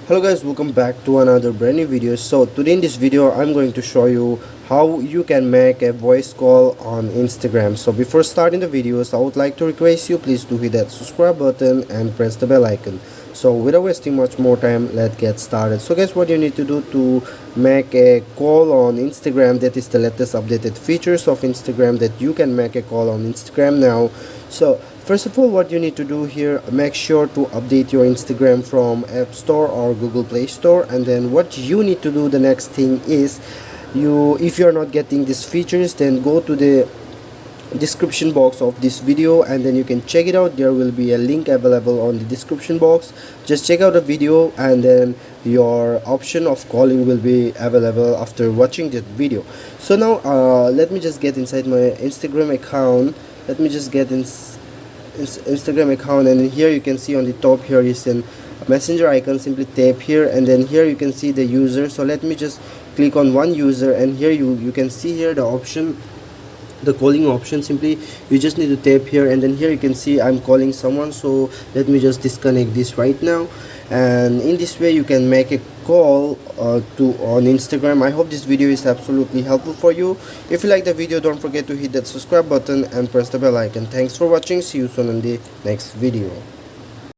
Hello guys, welcome back to another brand new video. So today in this video I'm going to show you how you can make a voice call on Instagram. So before starting the videos, I would like to request you please to hit that subscribe button and press the bell icon. So without wasting much more time, let's get started. So guys, what you need to do to make a call on Instagram, that is the latest updated features of Instagram, that you can make a call on Instagram now. So first of all, what you need to do here, make sure to update your Instagram from App Store or Google Play Store. And then what you need to do, the next thing is, if you're not getting these features, then go to the description box of this video and then you can check it out. There will be a link available on the description box. Just check out the video and then your option of calling will be available after watching this video. So now let me just get inside my Instagram account. Let me just get in Instagram account, and then here you can see on the top here is a messenger icon. Simply tap here and then here you can see the user. So let me just click on one user, and here you can see here the option, the calling option. Simply you just need to tap here and then here you can see I'm calling someone. So let me just disconnect this right now, and in this way you can make a call on Instagram. I hope this video is absolutely helpful for you. If you like the video, don't forget to hit that subscribe button and press the bell icon. Thanks for watching. See you soon in the next video.